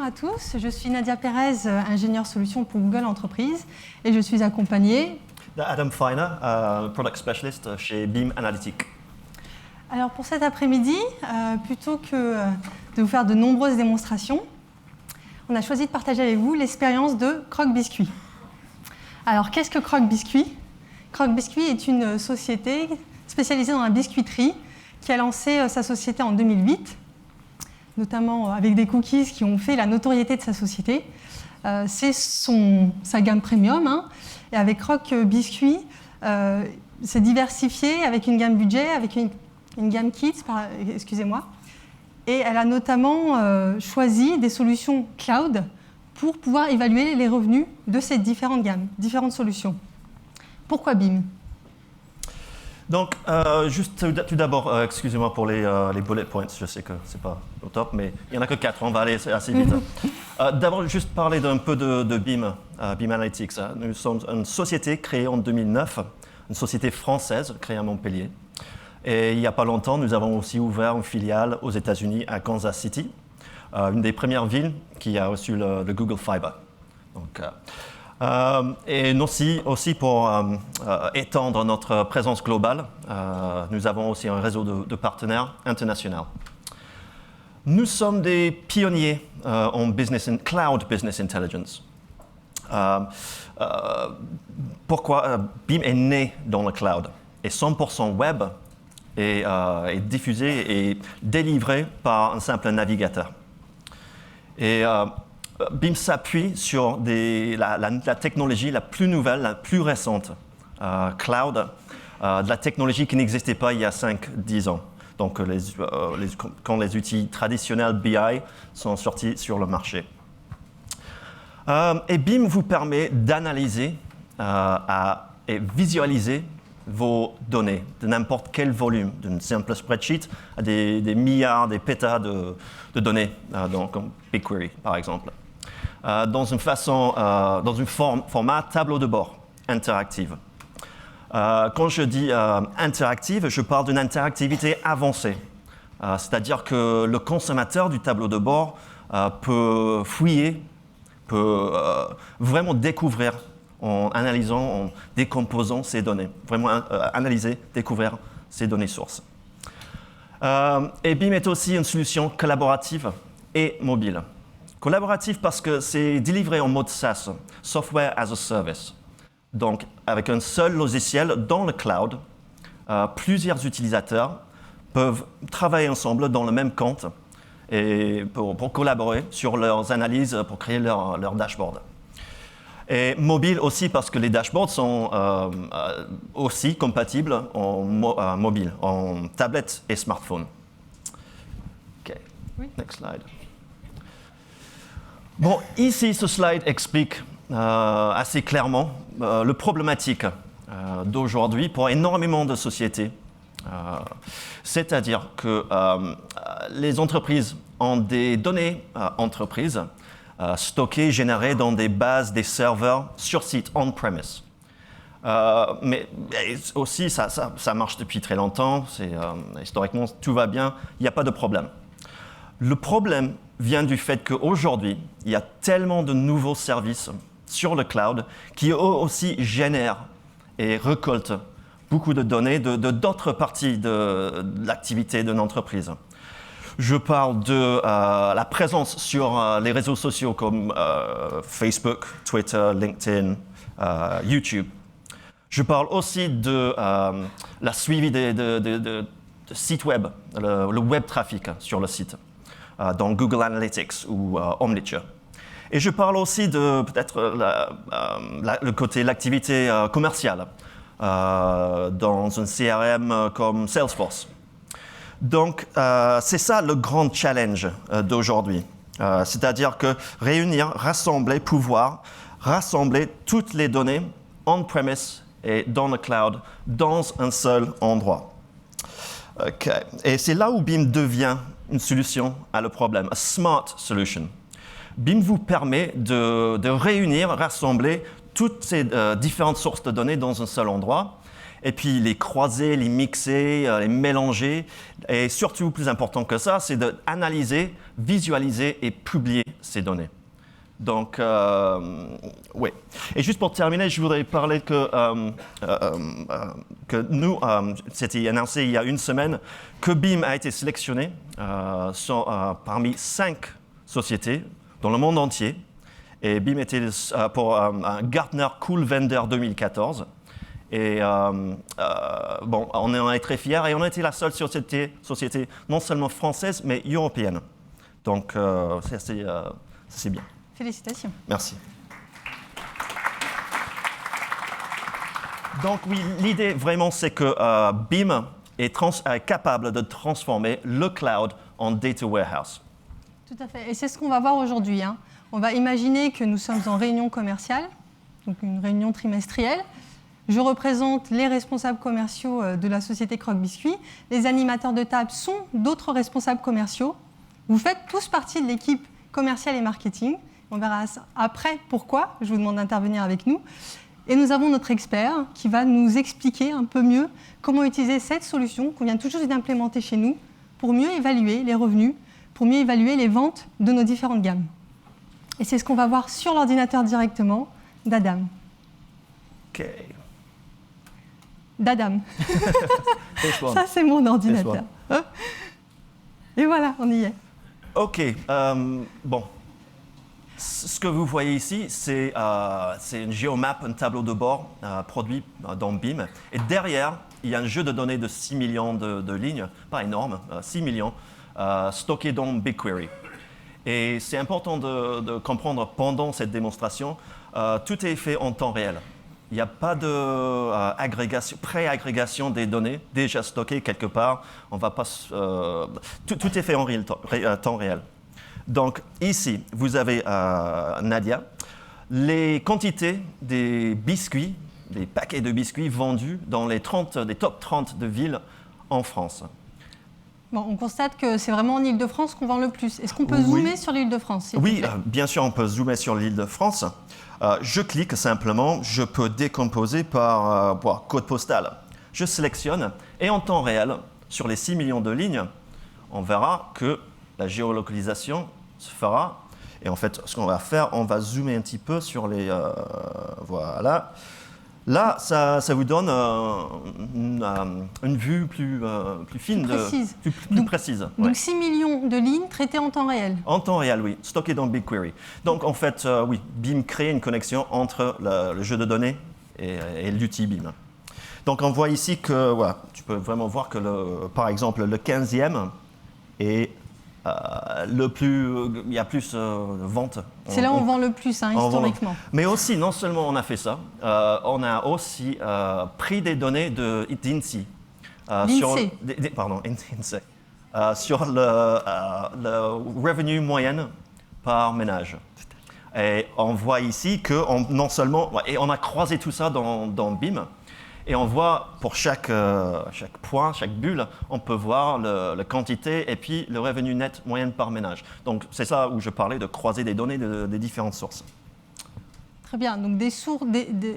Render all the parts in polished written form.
Bonjour à tous, je suis Nadia Pérez, ingénieure solution pour Google Entreprise et je suis accompagnée Adam Feiner, Product Specialist chez Beam Analytics. Alors pour cet après-midi, plutôt que de vous faire de nombreuses démonstrations, on a choisi de partager avec vous l'expérience de Croque Biscuit. Alors qu'est-ce que Croque Biscuit ? Croque Biscuit est une société spécialisée dans la biscuiterie qui a lancé sa société en 2008, notamment avec des cookies qui ont fait la notoriété de sa société. C'est sa gamme premium, et avec Croque Biscuit, c'est diversifié avec une gamme budget, avec une gamme kids, excusez-moi. Et elle a notamment choisi des solutions cloud pour pouvoir évaluer les revenus de ces différentes gammes, différentes solutions. Pourquoi Beam ? Donc, juste tout d'abord, excusez-moi pour les bullet points, je sais que c'est pas au top, mais il n'y en a que 4, on va aller assez vite. D'abord, juste parler d'un peu de Beam, Beam Analytics. Nous sommes une société créée en 2009, une société française créée à Montpellier. Et il n'y a pas longtemps, nous avons aussi ouvert une filiale aux États-Unis à Kansas City, une des premières villes qui a reçu le Google Fiber. Donc, et aussi pour étendre notre présence globale, nous avons aussi un réseau de partenaires internationaux. Nous sommes des pionniers en cloud business intelligence. Pourquoi Beam est né dans le cloud et 100% web est diffusé et délivré par un simple navigateur. Et Beam s'appuie sur la technologie la plus nouvelle, la plus récente, cloud, de la technologie qui n'existait pas il y a 5-10 ans. Donc quand les outils traditionnels BI sont sortis sur le marché. Et Beam vous permet d'analyser et visualiser vos données de n'importe quel volume, d'une simple spreadsheet à des milliards, des pétas de données, comme BigQuery par exemple. Dans un format tableau de bord interactive. Quand je dis interactive, je parle d'une interactivité avancée. C'est-à-dire que le consommateur du tableau de bord peut fouiller, peut vraiment découvrir en analysant, en décomposant ces données. Vraiment analyser, découvrir ces données sources. Et Beam est aussi une solution collaborative et mobile. Collaborative parce que c'est délivré en mode SaaS, Software as a Service. Donc, avec un seul logiciel dans le cloud, plusieurs utilisateurs peuvent travailler ensemble dans le même compte et pour collaborer sur leurs analyses, pour créer leur dashboard. Et mobile aussi parce que les dashboards sont aussi compatibles en mobile, en tablette et smartphone. OK, oui. Next slide. Bon, ici, ce slide explique assez clairement le problématique d'aujourd'hui pour énormément de sociétés. C'est-à-dire que les entreprises ont des données entreprises stockées, générées dans des bases, des serveurs sur site, on-premise. Mais aussi, ça marche depuis très longtemps, historiquement, tout va bien, il n'y a pas de problème. Le problème vient du fait qu'aujourd'hui, il y a tellement de nouveaux services sur le cloud qui eux aussi génèrent et récoltent beaucoup de données d'autres parties de l'activité d'une entreprise. Je parle de la présence sur les réseaux sociaux comme Facebook, Twitter, LinkedIn, YouTube. Je parle aussi de la suivi de sites web, le web trafic sur le site, dans Google Analytics ou Omniture. Et je parle aussi de peut-être le côté l'activité commerciale dans un CRM comme Salesforce. Donc, c'est ça le grand challenge d'aujourd'hui. C'est-à-dire que pouvoir rassembler toutes les données on-premise et dans le cloud dans un seul endroit. Okay. Et c'est là où Beam devient une solution à le problème, a smart solution. Beam vous permet de rassembler toutes ces différentes sources de données dans un seul endroit et puis les croiser, les mixer, les mélanger. Et surtout, plus important que ça, c'est d'analyser, visualiser et publier ces données. Donc, oui. Et juste pour terminer, je voudrais parler que nous, c'était annoncé il y a une semaine, que BIM a été sélectionné parmi 5 sociétés dans le monde entier. Et BIM était pour un Gartner Cool Vendor 2014. Et bon, on en est très fiers et on a été la seule société non seulement française, mais européenne. Donc, c'est bien. Félicitations. Merci. Donc oui, l'idée vraiment, c'est que BIM est capable de transformer le cloud en data warehouse. Tout à fait. Et c'est ce qu'on va voir aujourd'hui. Hein. On va imaginer que nous sommes en réunion commerciale, donc une réunion trimestrielle. Je représente les responsables commerciaux de la société Croque Biscuit. Les animateurs de table sont d'autres responsables commerciaux. Vous faites tous partie de l'équipe commerciale et marketing. On verra après pourquoi. Je vous demande d'intervenir avec nous. Et nous avons notre expert qui va nous expliquer un peu mieux comment utiliser cette solution qu'on vient tout juste d'implémenter chez nous pour mieux évaluer les revenus, pour mieux évaluer les ventes de nos différentes gammes. Et c'est ce qu'on va voir sur l'ordinateur directement d'Adam. OK. D'Adam. Ça, c'est mon ordinateur. Et voilà, on y est. OK. Bon. Ce que vous voyez ici, c'est une géomap, un tableau de bord produit dans BIM. Et derrière, il y a un jeu de données de 6 millions de lignes, pas énorme, 6 millions, stockés dans BigQuery. Et c'est important de comprendre pendant cette démonstration, tout est fait en temps réel. Il n'y a pas de pré-agrégation des données déjà stockées quelque part. On va pas, tout est fait en temps réel. Donc ici, vous avez Nadia, les quantités des biscuits, des paquets de biscuits vendus dans les top 30 de villes en France. Bon, on constate que c'est vraiment en Île-de-France qu'on vend le plus. Est-ce qu'on peut zoomer sur l'Île-de-France? Oui, bien sûr, on peut zoomer sur l'Île-de-France. Je clique simplement, je peux décomposer par code postal. Je sélectionne et en temps réel, sur les 6 millions de lignes, on verra que la géolocalisation se fera. Et en fait, ce qu'on va faire, on va zoomer un petit peu sur les... voilà. Là, ça vous donne une vue plus fine, plus précise. Donc 6 millions de lignes traitées en temps réel. En temps réel, oui, stockées dans BigQuery. Donc en fait, oui, BIM crée une connexion entre le jeu de données et l'outil BIM. Donc on voit ici que, voilà, tu peux vraiment voir que, par exemple, le 15e est il y a plus de ventes. C'est là où on vend le plus, hein, historiquement. Mais aussi, non seulement on a fait ça, on a aussi pris des données d'INSEE. Sur le revenu moyen par ménage. Et on voit ici que non seulement... Et on a croisé tout ça dans BIM. Et on voit pour chaque point, chaque bulle, on peut voir la quantité et puis le revenu net moyen par ménage. Donc c'est ça où je parlais de croiser des données des différentes sources. Très bien. Donc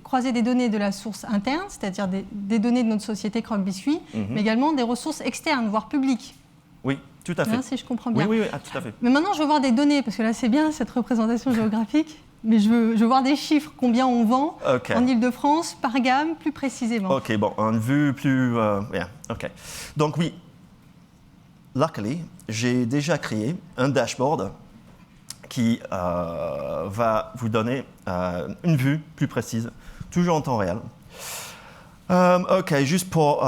croiser des données de la source interne, c'est-à-dire des données de notre société Croque Biscuit, mais également des ressources externes, voire publiques. Oui, tout à fait. Hein, si je comprends bien. Oui, tout à fait. Mais maintenant, je veux voir des données, parce que là, c'est bien cette représentation géographique. Mais je veux voir des chiffres, combien on vend en Île-de-France, par gamme, plus précisément. OK, bon, en vue plus... OK. Donc oui, luckily, j'ai déjà créé un dashboard qui va vous donner une vue plus précise, toujours en temps réel. OK, juste pour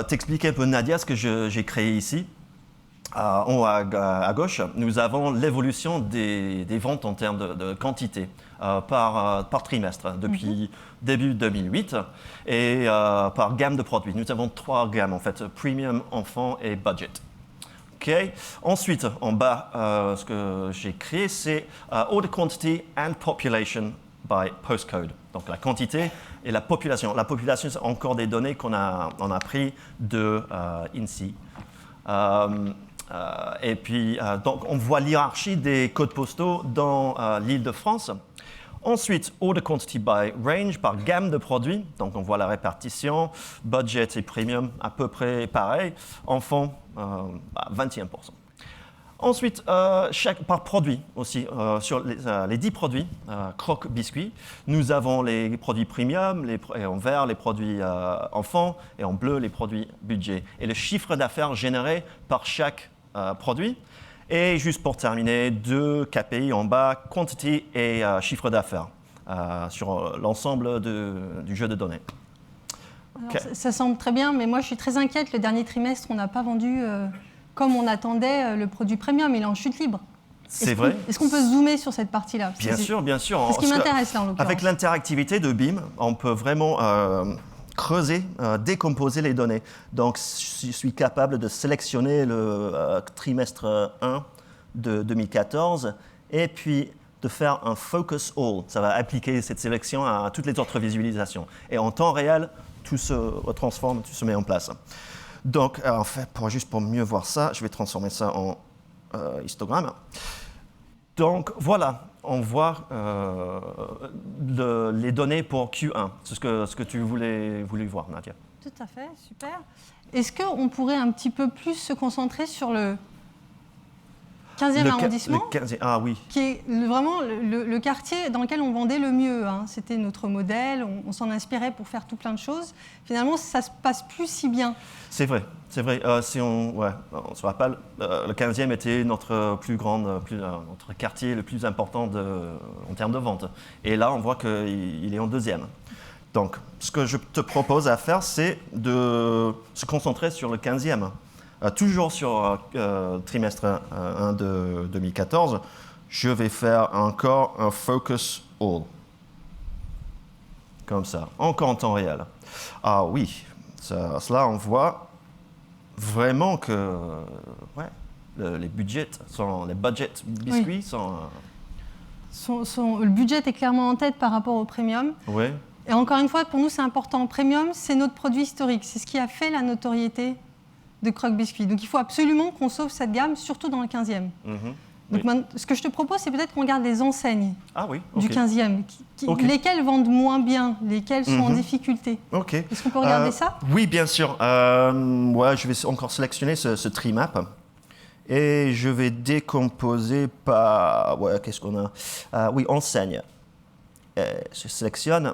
t'expliquer un peu, Nadia, ce que j'ai créé ici. En haut à gauche, nous avons l'évolution des ventes en termes de quantité par trimestre depuis début 2008 et par gamme de produits. Nous avons 3 gammes en fait, Premium, Enfant et Budget. Okay. Ensuite, en bas, ce que j'ai créé, c'est Order Quantity and Population by Postcode. Donc la quantité et la population. La population, c'est encore des données qu'on a pris de INSEE. Et puis, donc, on voit l'hiérarchie des codes postaux dans l'Île-de-France. Ensuite, order quantity by range, par gamme de produits. Donc, on voit la répartition. Budget et premium, à peu près pareil. Enfant, 21%. Ensuite, par produit aussi, sur les 10 produits Croque Biscuit, nous avons les produits premium, et en vert les produits enfants, et en bleu les produits budget. Et le chiffre d'affaires généré par chaque produit. Et juste pour terminer, 2 KPI en bas, quantity et chiffre d'affaires sur l'ensemble du jeu de données. Alors, ça semble très bien, mais moi je suis très inquiète. Le dernier trimestre, on n'a pas vendu comme on attendait le produit premium. Il est en chute libre. C'est vrai. Est-ce qu'on peut zoomer sur cette partie-là? Bien sûr, bien sûr. C'est ce qui m'intéresse là en l'occurrence. Avec l'interactivité de BIM, on peut vraiment creuser, décomposer les données. Donc, je suis capable de sélectionner le trimestre 1 de 2014 et puis de faire un focus all. Ça va appliquer cette sélection à toutes les autres visualisations. Et en temps réel, tout se transforme, tout se met en place. Donc, en fait, juste pour mieux voir ça, je vais transformer ça en histogramme. Donc, voilà, on voit les données pour Q1. C'est ce que tu voulais voir, Nadia. Tout à fait, super. Est-ce qu'on pourrait un petit peu plus se concentrer sur le 15e arrondissement, oui. Qui est vraiment le quartier dans lequel on vendait le mieux. Hein. C'était notre modèle, on s'en inspirait pour faire tout plein de choses. Finalement, ça se passe plus si bien. C'est vrai, c'est vrai. Si on se rappelle, le 15e était notre notre quartier le plus important en termes de vente. Et là, on voit qu'il est en 2e. Donc, ce que je te propose à faire, c'est de se concentrer sur le 15e. Toujours sur trimestre 1 de 2014, je vais faire encore un focus all. Comme ça, encore en temps réel. Ah oui, cela on voit vraiment que les budgets biscuits sont... Le budget est clairement en tête par rapport au premium. Oui. Et encore une fois, pour nous, c'est important. Premium, c'est notre produit historique. C'est ce qui a fait la notoriété de Croque Biscuit. Donc il faut absolument qu'on sauve cette gamme, surtout dans le 15e. Donc, ce que je te propose, c'est peut-être qu'on regarde les enseignes du 15e. Lesquelles vendent moins bien, lesquelles sont en difficulté. Est-ce qu'on peut regarder ça? Oui, bien sûr. Je vais encore sélectionner ce tree map. Et je vais décomposer par... qu'est-ce qu'on a? Enseigne. Je sélectionne.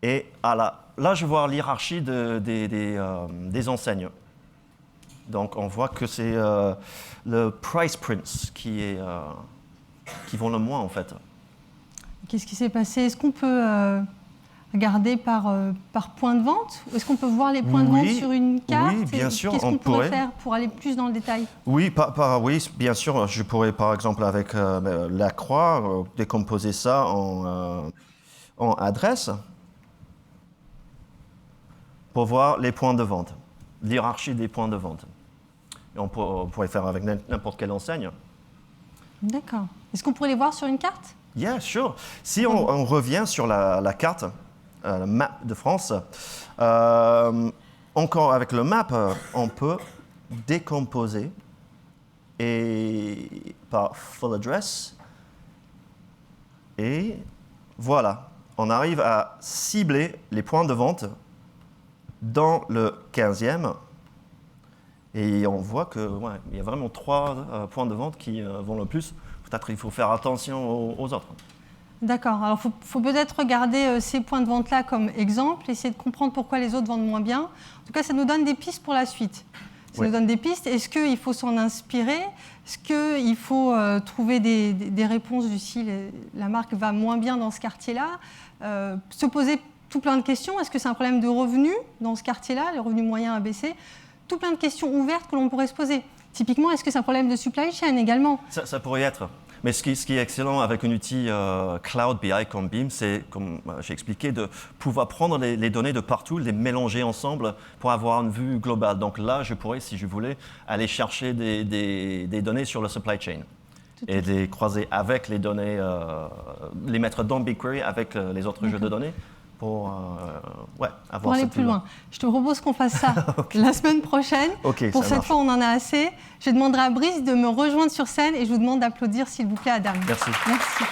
Et là, je vois l'hiérarchie des enseignes. Donc, on voit que c'est le price prints qui vont le moins, en fait. Qu'est-ce qui s'est passé? Est-ce qu'on peut regarder par point de vente? Est-ce qu'on peut voir les points de vente sur une carte? Oui, bien sûr, qu'est-ce qu'on pourrait faire pour aller plus dans le détail? Oui, bien sûr. Je pourrais, par exemple, avec la croix, décomposer ça en adresse pour voir les points de vente, l'hiérarchie des points de vente. Et on pourrait faire avec n'importe quelle enseigne. D'accord. Est-ce qu'on pourrait les voir sur une carte? Yeah, sure. Si on revient sur la carte, la map de France, encore avec le map, on peut décomposer et par full address. Et voilà, on arrive à cibler les points de vente dans le 15e. Et on voit qu'il y a vraiment 3 points de vente qui vont le plus. Peut-être qu'il faut faire attention aux autres. D'accord. Alors, il faut peut-être regarder ces points de vente-là comme exemple, essayer de comprendre pourquoi les autres vendent moins bien. En tout cas, ça nous donne des pistes pour la suite. Ça nous donne des pistes. Est-ce qu'il faut s'en inspirer? Est-ce qu'il faut trouver des réponses du style la marque va moins bien dans ce quartier-là? Se poser tout plein de questions. Est-ce que c'est un problème de revenus dans ce quartier-là? Les revenus moyens a baissé. Tout plein de questions ouvertes que l'on pourrait se poser. Typiquement, est-ce que c'est un problème de supply chain également? Ça pourrait être. Mais ce qui est excellent avec un outil Cloud BI comme BIM, c'est, comme j'ai expliqué, de pouvoir prendre les données de partout, les mélanger ensemble pour avoir une vue globale. Donc là, je pourrais, si je voulais, aller chercher des données sur le supply chain et les croiser avec les données, les mettre dans BigQuery avec les autres jeux de données. Pour aller plus loin. Je te propose qu'on fasse ça la semaine prochaine. Pour cette fois, on en a assez. Je demanderai à Brice de me rejoindre sur scène et je vous demande d'applaudir, s'il vous plaît, Adam. Merci. Merci.